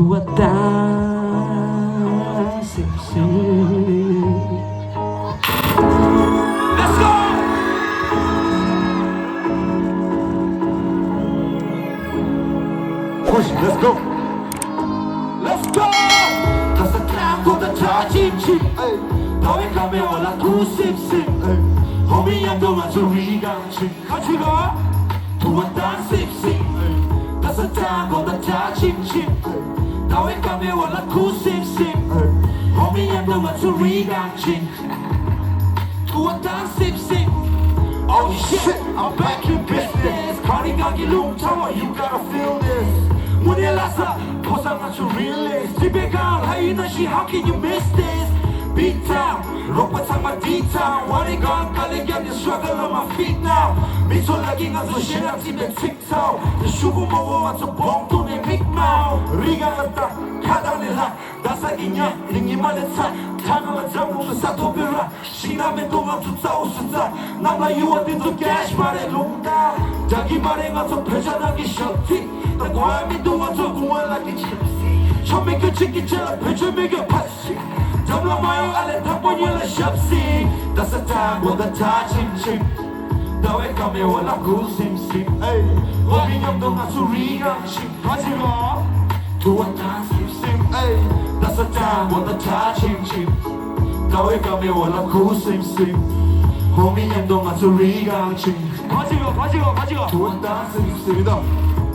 두었다 씁쓸. Let's go! Push, let's go. Let's go! 다사탕보다 다짐짐 너의 감에 올라구 씁쓸. 호미 한동안 소리가 같이 가 두었다 씁쓸. 다사탕보다 다짐짐 너의 감에 올라구 씁쓸. 호미 한동안 소리가 두었다 씁쓸. Oh shit, I'm back in business. 거리 가기 룸타워, you gotta feel this. 문을 나서 포상한 줄 realist. 집에 가 하이너시, how can you miss this? B-Town, 록바탕만 D-Town. 원이 건 깔리게 하는 struggle on my feet now. 미소라기 가서 신랑집에 틱톡. 슈구 먹어와서 봉돈에 믹마우. 리가 났다, 가다닐라. 나사기냐, 링이만의 차. 타강한 장봉은 사토베라. 신라면 동안 숫자 오숫자. 남라 유언들도 cash 말에 롱다. 자기 말에 가서 표현하기 셔티. 나 과민도 와서 공활하기 칩시. 처음에 그 치킨처럼 표정매겨 파시. 점라마요 안에 탁본 열라 샵시. 따뜻함보다 다짐짐 너의 감에 올라구 심심. 어빈형도 마술이가 하지마 두었다 심심. 따뜻함보다 다짐짐 너의 감에 올라구 심심. 호민형도 마술이가 가지고 두었다 심심이다.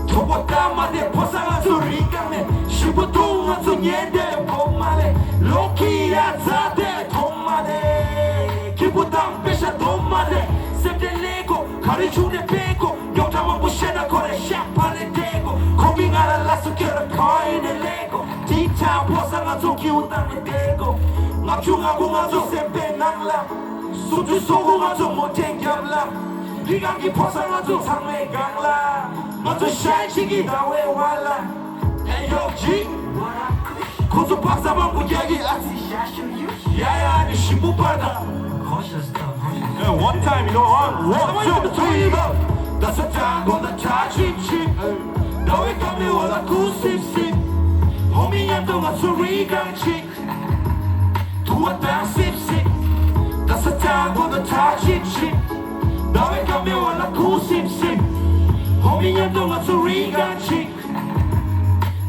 두었다 마대 포상한 소리가 내 슈퍼동안 소년들 봄만에 로키야 자대 돈만에 기부당 배샤 돈만에 쌤들리고 가리중에 빼고 욕담은 무시나 거래 샤판에 대고 고민하라 라스케라 거인을 내고 디타 포상한 소 기운당에 대고 막중하고 가서 쌤빼 낭라 소주 소고가 좀 못해 겹라 비강기 포상한 소 상매 강라 먼저 샤이치기 나왜 와라 에이요지 고소 박사방구 얘기 야야 니 신부 받아 One time, you know, one, two, three, go. 따뜻함보다 다짐짐 너의 감에 올라구 씁씁. 호미 한동안 소리가 두었다 씁씁. 따뜻함보다 다짐짐 너의 감에 올라구 씁씁. 호미 한동안 소리가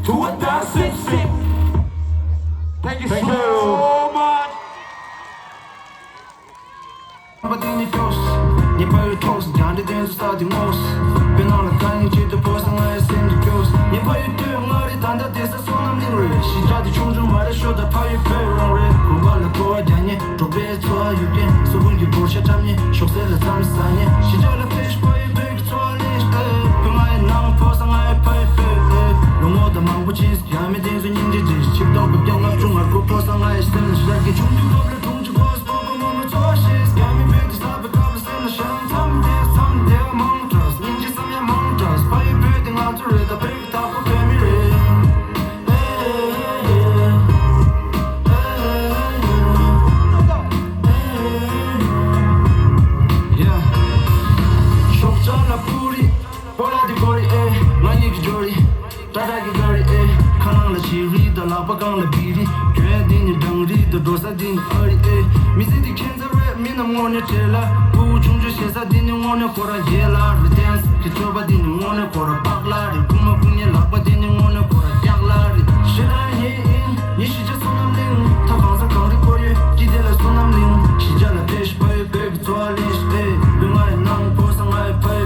두었다 씁씁. Thank you so much. Badini toast, nie boję toast, grandy den så stadig mås. Benala kan inte tyda på såna här sämre ghost. Nie boję dömar i tanda dessa såna mindre. Shidra di chonjum var det shoda på ju förare. Globala på denne, drobe två ju så vill ju borsa tamne. Choksela tamsanye. Shidra fish på ju big trolley. Benala nam på såna här på ju Lomoda mango cheese, jag med den så ninja dish. Chip dog på jag har trungar på såna här stämmer. Så jag chonju dubbla tunju boss på moment så shit. Jag med vet stop the conversation someday among us. Ninja some among us. By building out to read the big top of family. Yeah. Shokjana puri, bola di gori mani ki jori, tada ki gori kanang la chiri, da la bakang la biri, kwe din dangri, da dosa din ari misi di kenza rap, mina ngone chela, bu chungju shesa din ngone kora yela, dance, ki choba din ngone kora bakla, kuma kunya lakba din ngone kora yakla, shida ye in, ni shija sonam ling, ta kansa kangri koye, jidela sonam ling, shija la pesh paye baby toalish, bengai nang po sangai paye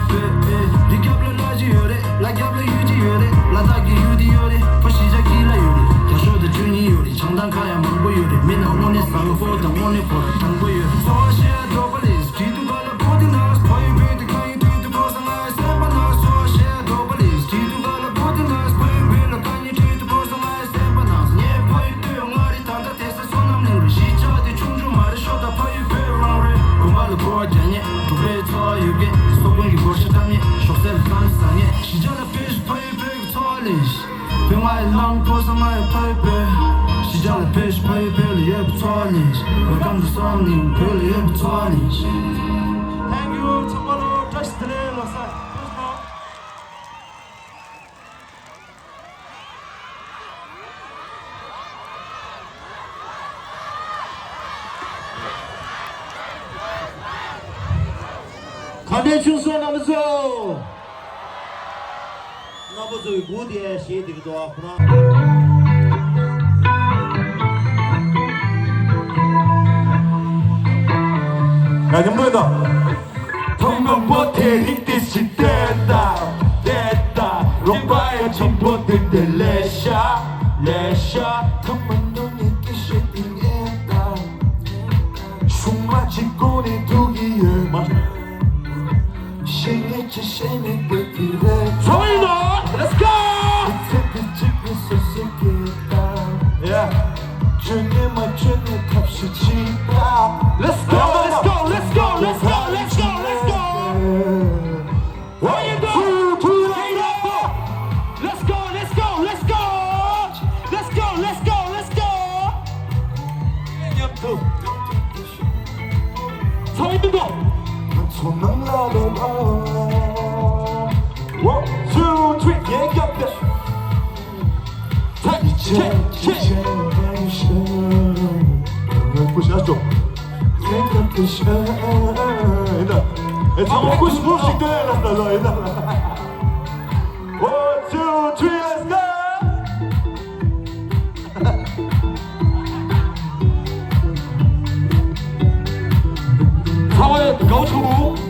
di gyabla laji yore, la gyabla yuji yore, la dagi yudi yore, po shija gila yore, yasho da juni yore, changdan kaya mangbo yore, mina ngone sang fo da ngone kora tangbo yore, so shia dobalis, jitu gala boarding house, paye baby kai jitu po sangai sempana, so shia dobalis, jitu gala boarding house, paye baby kai jitu po sangai sempana, nye paye tuyo ngari tanda tesa sonam lingri, shija di chungju mari shoda paye baby rangre, kumbala kwa janye, tupe twa yuge, sogungi borsha tamye, shoksel kansanye, shija la fish paye baby toalish, bengai lang po sangai paye baby. Shijala pesh paye peli eb toalish. Welcome to something peli eb toalish. Thank you, tomorrow, just today, 가대 충성 나면서 那不就古典写这个多不能？ 야, 정보이다. 통곡 못해 이 뜻이 됐다 됐다 롱바의 전보들들 레샤 통만 눈이 뜻이 있다 숨마치 꼬리 두기에 막 신이치 신이 끝이래 정보이다 Let's go Yeah 주님 맞추니 탑시 치다 Let's go Let's go Let's go Let's go Let's go Let's go One two Let's go Let's go Let's go Let's go Let's go Let's go 서 있는 거 손을 놔둬봐 One two three 얘기 없대 보시죠. 다 먹고 싶은 음식들 해놨다. One, two, three, let's go. 사와의 가오초구.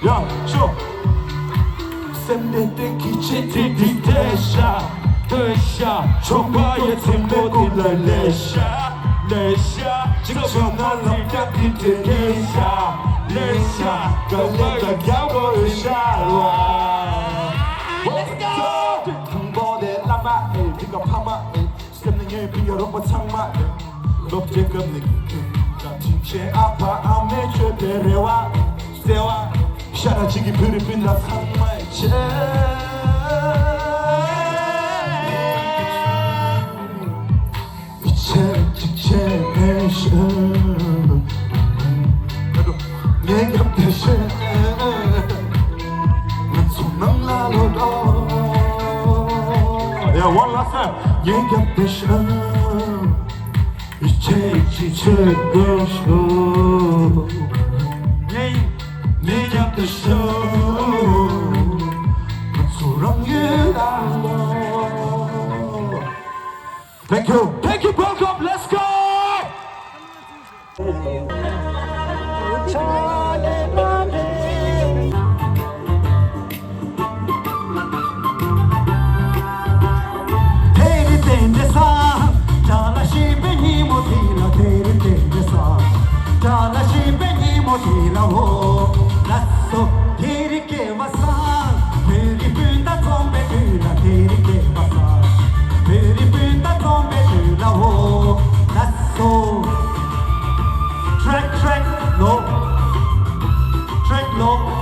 야, 쇼. 샘내 기체 디데샤 총과의 팀들을 레샤 지금 나는 디데샤 걸레가 야보를 샤와 Let's go! 한번에 라마엘 비가 파마엘 샘내의 비어로워 창마엘 높게 겁내 진짜 아파 암내 죄배려와 세와 샤라지기 브리핀라 상마이체 이체 직체션 내 곁에서 난 소망 나눠도 Yeah, one last time 내 곁에서 이체 직체션 내 곁에서 소랑이라고 Thank you, welcome, let's go! 테리 땡데사 자라시 베니 모티라 테리 땡데사 자라시 베니 모티라 호 라쏘 테리 케와사 테리 분다 톰베르라 테리 케와사 테리 분다 톰베르라 호 라쏘 track no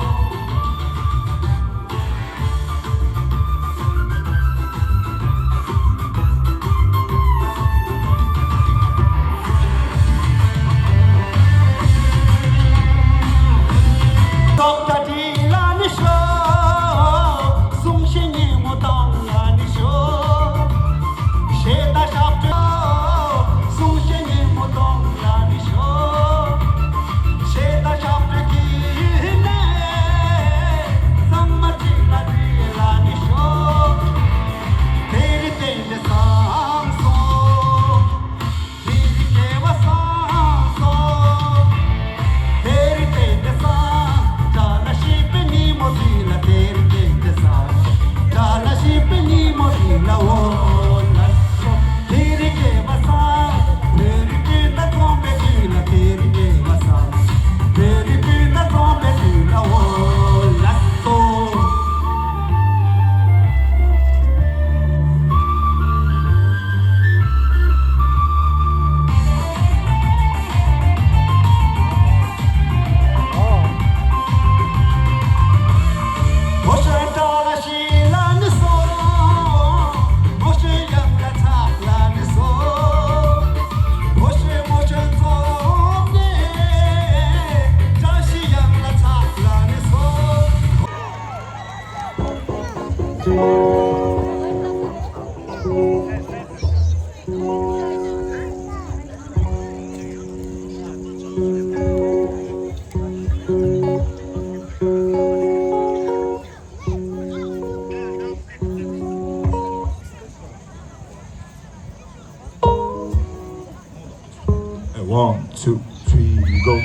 1, 2, 3, go.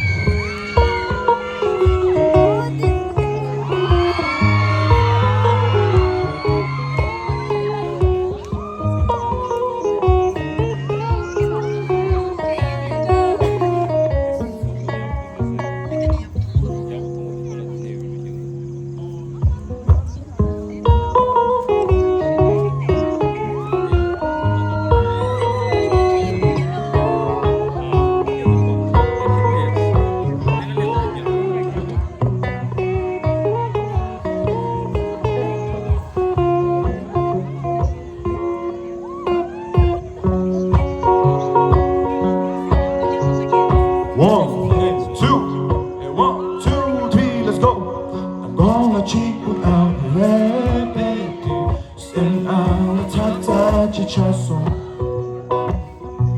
지쳤어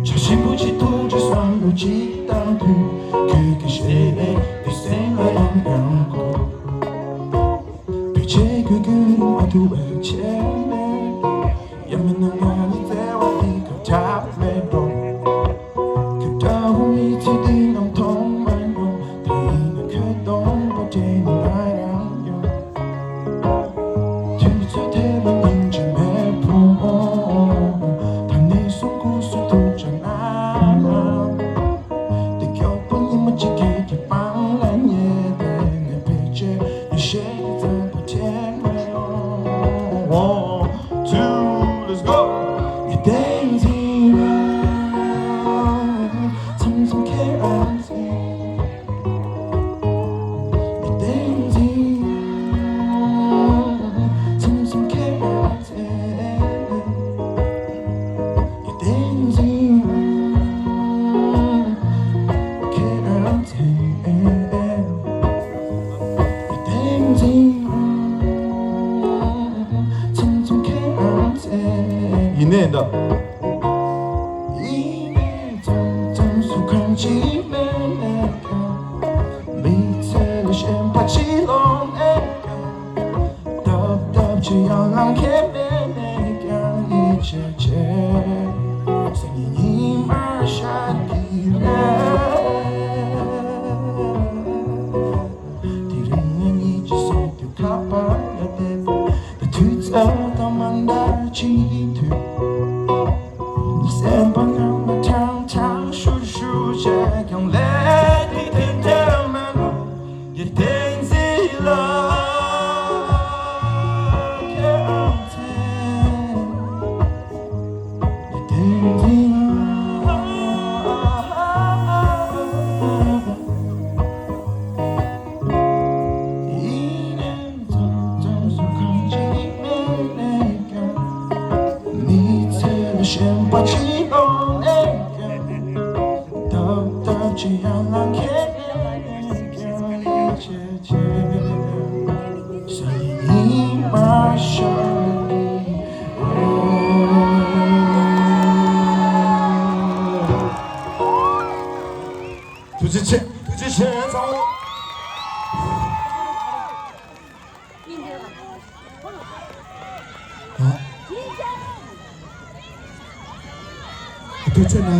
자신부지 통제선로 짓다들 그게 싫네 내 생활은 양고 빛의 그 그림 어두운 채네 예민한 년이 되어 네가 답해도 그다음이 드디어 통만요 다행히 그동 버티는 나랑요 진짜 대박인지 매품 다내 속구수 도전아 내 곁보니 멋지게 빵난 예배 내 빛에 내 쉐이드 버텨나요 1, 2, let's go 내 daisy 삼성 캐럿이 내 daisy 삼성 캐럿이 내 daisy 캐럿이 내 daisy 삼성 캐럿이 이내다 이내 점점 속한지면 내가 밑에를 심파치러 내가 답답지 않게 내가 이제 제 생일이 마셔기래 뒤로는 이제 손도 가봐야 돼 내 뒤에서 만날지 돼 Stand by now, my town, town, shoot, shoot, jack, and let me take them, man. You dance in love, yeah, you dance in love. 이내 점점 속한지 내가 밑에를 심빠지고 내가 답답지 않게 내가 이제 제 생이 마셔니 두지체 상호 도체나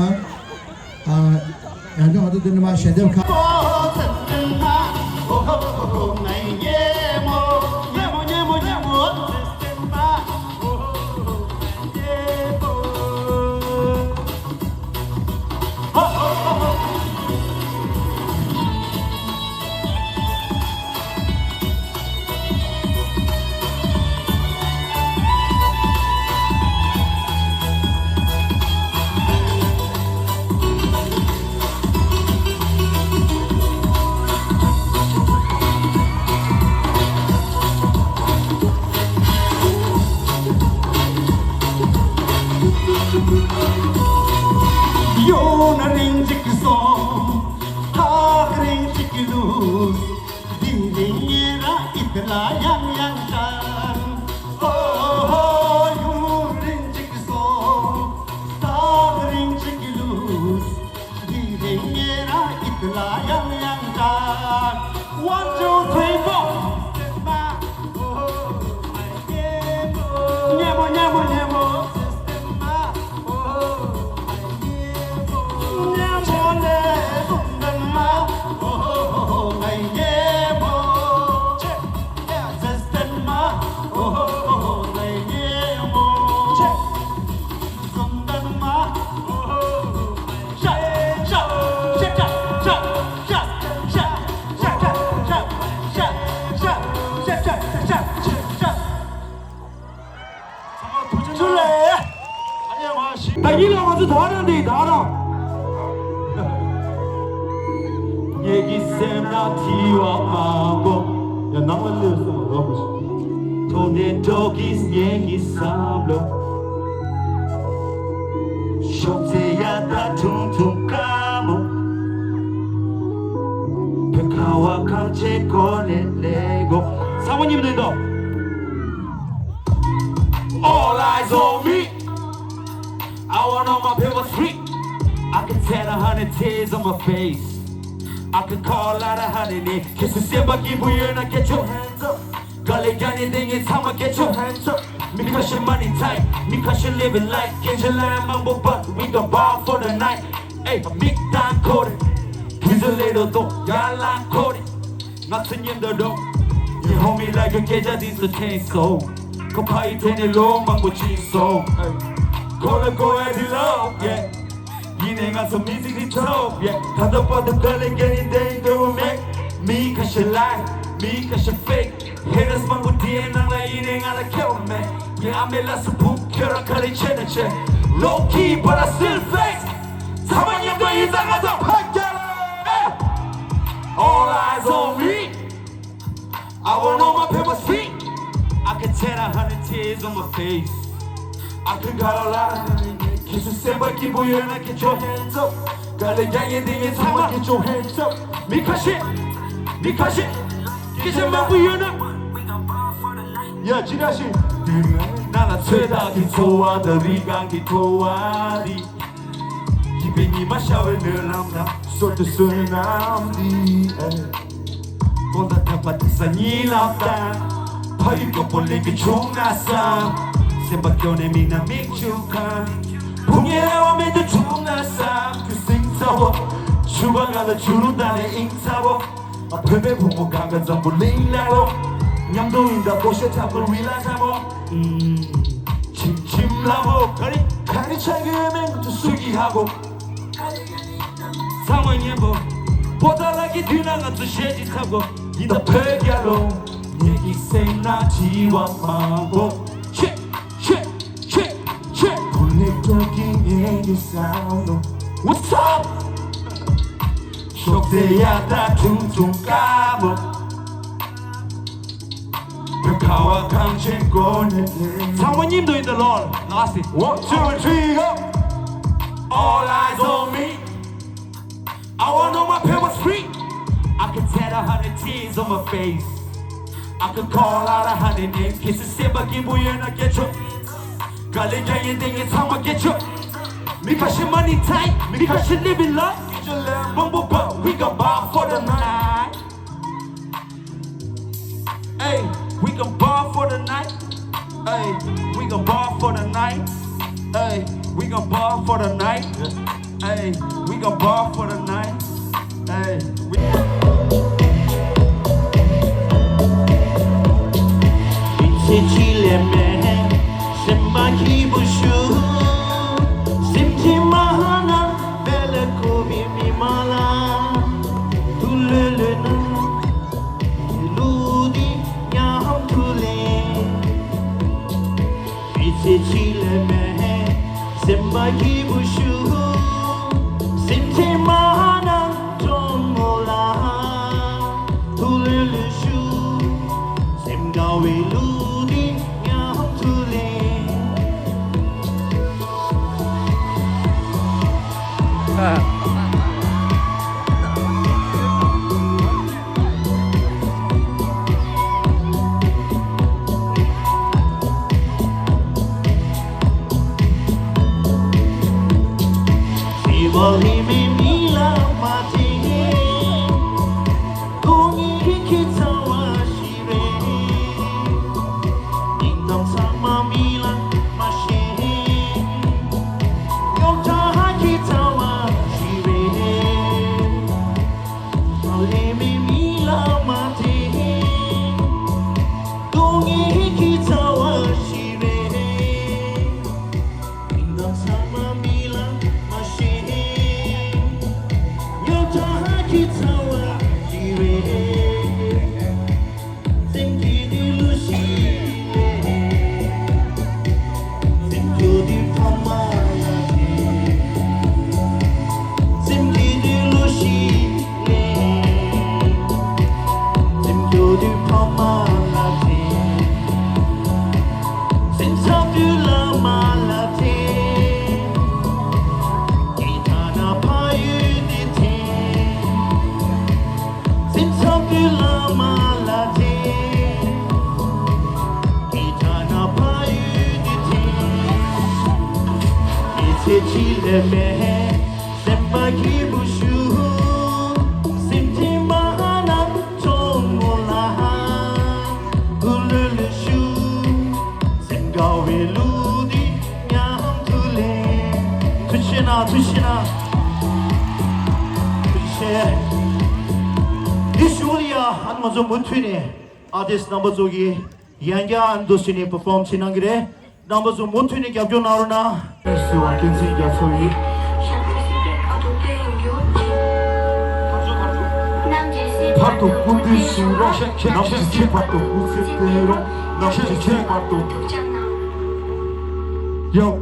양정 어디든 마 셴데 카 Yona rinjik song, ha rinjik luz, dinera itla yang kan. Oh, you rinjik song, ha rinjik luz, dinera itla yang kan. 1, 2, 3, 4. Nyemo, nyemo, nyemo. Nyemo, nyemo. 나 이랑 아주 다른데 다라 얘기쌤 나 티와 마고 야 낭만 내었어 뭐 돈에 독이 얘기 삼로 쇼트야 다 퉁퉁 까모 백화와 강제 꺼내내고 사모님도 있다 All eyes on me I want all my people free I can tell 100 tears on my face I can call out 100 kiss the same give you and I get your hands up Girl, anything is how I get your hands up Because your money tight Because you living life Get your line mambo but we gon' ball for the night Hey, big time coded He's a little though Y'all like coded Nothing in the door You hold me like a 계좌 this a chainsaw 급하이 되네 로망고 진소 Call it go ahead love yeah 인행아서 미지기 톱 yeah 다들 뻗은 걸린 게인데 don't make me cause you lie me cause you fake Haters 망고 뒤에 나라 인행하라 kill me Yeah I'm a last book 켜라카리 채널체 Low key but I still flex 사방님도 이상하죠 All eyes on me I want all my people see I can tell 100 tears on my face I can got a lot of kiss the same but keep you and I get your hands up Got a gang in the time get your hands up because it Kiss him up you know 야 지라시 나나 최다기 좋아들이 강기 좋아리 기빈이 마셔을 늘람다 쏠때 쓰나미 본다 탑바트사 니랍다 파이고 볼리기 중나사 세바견에 미나 믹주카 풍예와 메드 중나사 그 생사워 주방가다 주루다네 인사워 앞에 부모 강간 전부 링라로 냠도인다 보셔 탑을 위라사모 침침라고 가리 차기에는 또 수기하고 상황이 뭐 보달라기 뒤나가서 쉐짓하고 이다 폐기하러 얘기 생나 지와마고 불리적인 얘기 싸우노 What's up? 속대야 다 퉁퉁 까먹 백화와 강제 꺼내내 사모님도 in the Lord 나왔어 1, 2, 3 go All eyes on me I want all my papers free I can tell 100 tears on my face I can call out 100 names kiss the same but give you and I get you Girl, anything is how I get you Because your money tight Because you living life Get your lamb bumble but we gon' ball for the night Hey, we gon' ball for the night Hey, we gon' ball for the night Hey, we gon' ball for the night Hey, we gon' ball for the night Hey, we Chile Semba kibushu Simtimahana Bele kobi mimala Tulelena Ludi Nyaham tule Chile Semba kibushu Simtimahana Tomola Tuleleshu Semgawe Ludi Nyaham tule Sibali mi mila mati Kungi kita washire Indam sama mila mashi Yokta kita washire Sibali mi mila mati Kungi kita washire Indam sama mila mashi 세질레메 셈마기 부슈 심지마나 종몰라 울르르슈 생가웨루디 냠둘레 투시나 투쉐 이슈리아 안마저 못튀니 아티스트 넘버 저기 양가 안도시니 퍼폼 치는게 넘버 좀 못튀니 겹쳐 나오나 So I can see that for you. 파도 부딪히러 남친이 파도 부딪히러 남친이 파도 Yo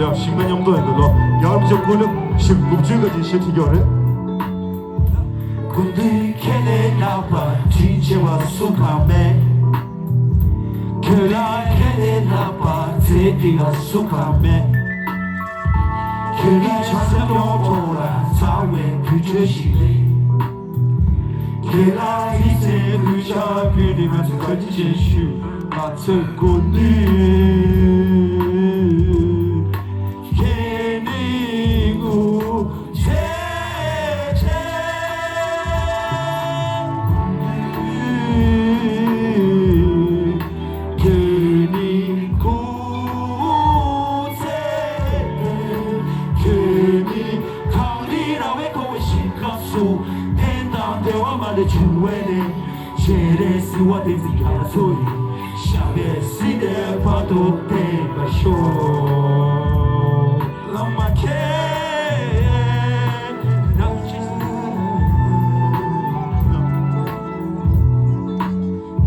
야, 10년도 했는데 여름적 군은 19주까지 시티겨래 군들이 캐내 나와 진짜와 수감해 그라 캐내 나와 드디어 수감해 그리 찾아도 돌아 사회 그저시네 그라 이제 그저 그리면서 거짓의 슈 맞을 군들 What is the answer? Shabby, see the part of the show. Lama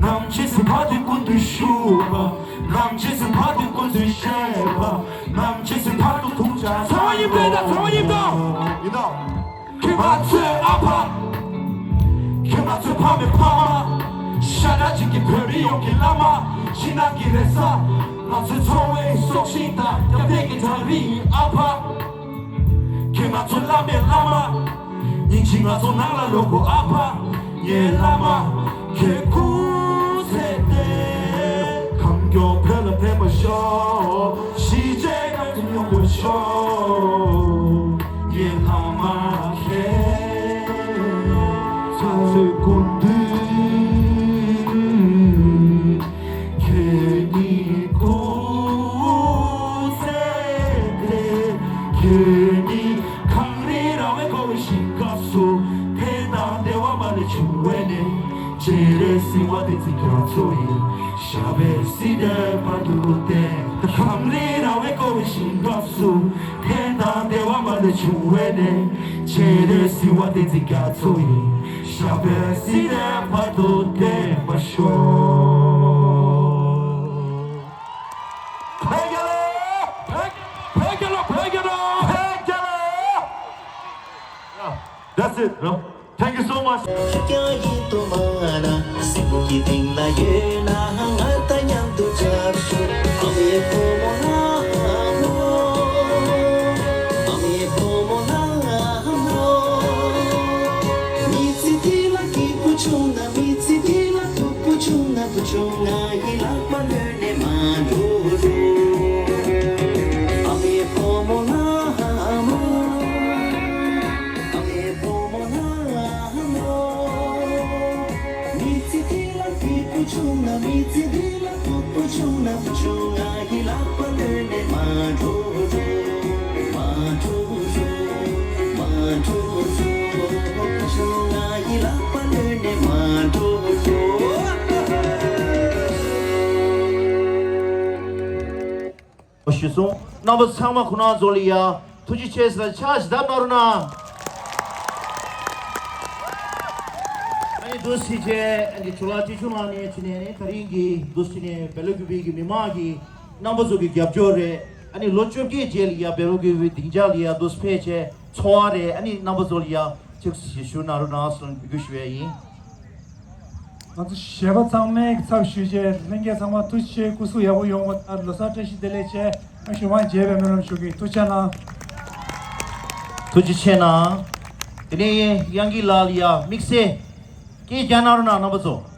남짓은 받을 건들 슈바 남짓은 받을 건들 쉐바 남짓은 받을 동자 사원님들이다 사원님들 그마트 아파 그마트 밤에 파마 샤라지게 별이 여기 남아 지난 길에서 넌 스토웨이 쏙신다 옆에게 다리 아파 그마트 라면 남아 닝칭아서 날라려고 아파 예 남아 개구세대 감격 별로 배마셔 시제 같은 영원쇼 예 남아 개 사슬꾼들 괜히 고세대 괜히 강리라왜 거리신 가수 대단대와 말을 주외네 제레시와 대지겨토이 샤베시대 바두대 강리라왜 거리신 가수 대단대와 말을 주외네 제레시와 대지겨토이 샤베시대 바두대 마쇼 That's it, bro. Thank you so much. Number sama kuna zolia tuji chesla charge da maruna ani dosti je ani chulati chumani chine taringi dosti ne belugi gi mimagi number zogi gyabjore ani lonchop gi jelia belugi dinjalia dos peche choare ani number zolia 즉시 슈나로 나왔던 비교시웨이. 아주 쉐바 장매 잡슈제 랭게 장마 투체 구수 야고 용어 알로사트시 델레체 아슈마 제베면 슈기 투차나 투지체나 드네 양기 라리아 믹세 게 자나로나 나버죠.